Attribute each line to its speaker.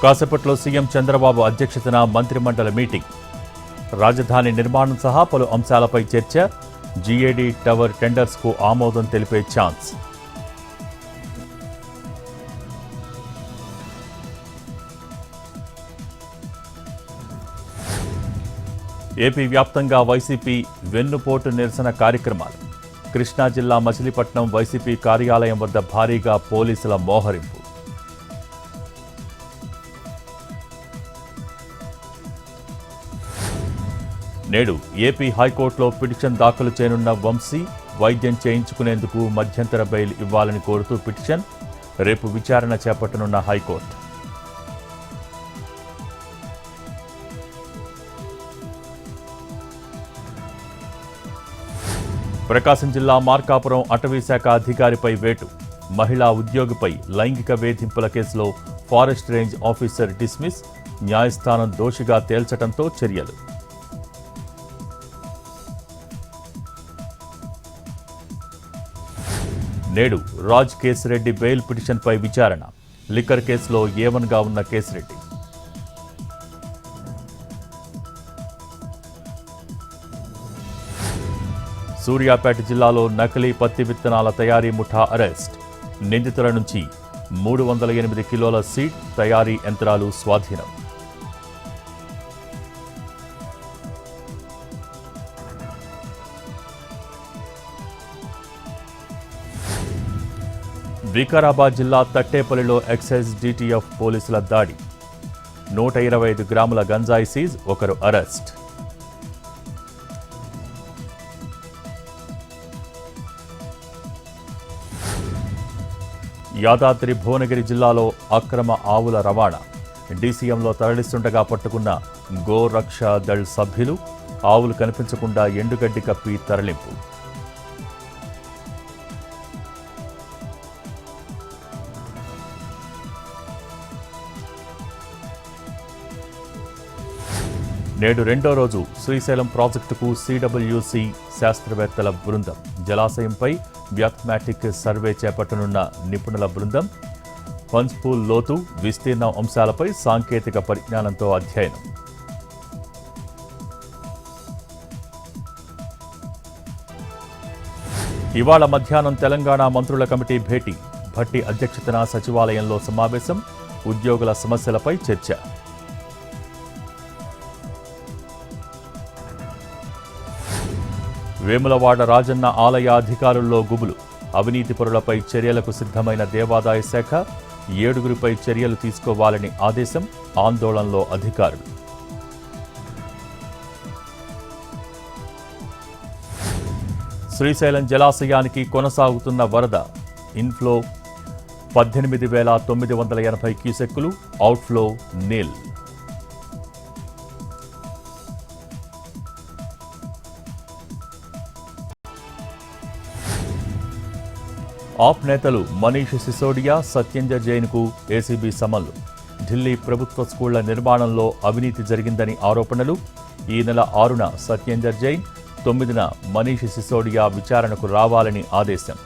Speaker 1: కాసేపట్లో సీఎం చంద్రబాబు అధ్యక్షతన మంత్రిమండలి మీటింగ్. రాజధాని నిర్మాణం సహా పలు అంశాలపై చర్చ. జీఏడీ టవర్ టెండర్స్కు ఆమోదం తెలిపే ఛాన్స్. ఏపీ వ్యాప్తంగా వైసీపీ వెన్నుపోటు నిరసన కార్యక్రమాలు. కృష్ణా జిల్లా మచిలీపట్నం వైసీపీ కార్యాలయం వద్ద భారీగా పోలీసుల మోహరింపు. నేడు ఏపీ హైకోర్టులో పిటిషన్ దాఖలు చేయనున్న వంశీ. వైద్యం చేయించుకునేందుకు మధ్యంతర బెయిల్ ఇవ్వాలని కోరుతూ పిటిషన్. రేపు విచారణ చేపట్టనున్న హైకోర్టు. ప్రకాశం జిల్లా మార్కాపురం అటవీశాఖ అధికారిపై వేటు. మహిళా ఉద్యోగిపై లైంగిక వేధింపుల కేసులో ఫారెస్ట్ రేంజ్ ఆఫీసర్ డిస్మిస్. న్యాయస్థానం దోషిగా తేల్చడంతో చర్యలు. నేడు రాజ్ కేసిరెడ్డి బెయిల్ పిటిషన్పై విచారణ. లిక్కర్ కేసులో ఏవన్గా ఉన్న కేసిరెడ్డి. సూర్యాపేట జిల్లాలో నకిలీ పత్తి విత్తనాల తయారీ ముఠా అరెస్ట్. నిందితుల నుంచి 308 కిలోల సీడ్ తయారీ యంత్రాలు స్వాధీనం. వికారాబాద్ జిల్లా తట్టేపల్లిలో ఎక్సైజ్ డీటీఎఫ్ పోలీసుల దాడి. 125 గ్రాముల గంజాయి సీజ్, ఒకరు అరెస్ట్. యాదాద్రి భువనగిరి జిల్లాలో అక్రమ ఆవుల రవాణా. డీసీఎంలో తరలిస్తుండగా పట్టుకున్న గోరక్ష దళ్ సభ్యులు. ఆవులు కనిపించకుండా ఎండుగడ్డి కప్పి తరలింపు. నేడు రెండో రోజు శ్రీశైలం ప్రాజెక్టుకు సిడబ్ల్యూసి శాస్త్రవేత్తల బృందం. జలాశయంపై మ్యాథమెటిక్ సర్వే చేపట్టనున్న నిపుణుల బృందం. పంచ్పూల్ లోతు, విస్తీర్ణం అంశాలపై సాంకేతిక పరిజ్ఞానంతో అధ్యయనం. ఇవాళ మధ్యాహ్నం తెలంగాణ మంత్రుల కమిటీ భేటీ. భట్టి అధ్యక్షతన సచివాలయంలో సమావేశం. ఉద్యోగుల సమస్యలపై చర్చ. వేములవాడ రాజన్న ఆలయ అధికారుల్లో గుబులు. అవినీతి పరులపై చర్యలకు సిద్ధమైన దేవాదాయ శాఖ. 7గురిపై చర్యలు తీసుకోవాలని ఆదేశం. ఆందోళనలో అధికారులు. శ్రీశైలం జలాశయానికి కొనసాగుతున్న వరద. ఇన్ఫ్లో 18,980 క్యూసెక్కులు. అవుట్ఫ్లో నీల్. ఆప్ నేతలు మనీష్ సిసోడియా, సత్యేందర్ జైన్కు ఏసీబీ సమన్లు. ఢిల్లీ ప్రభుత్వ స్కూళ్ల నిర్మాణంలో అవినీతి జరిగిందని ఆరోపణలు. ఈ నెల 6న సత్యేందర్ జైన్, 9న మనీష్ సిసోడియా విచారణకు రావాలని ఆదేశం.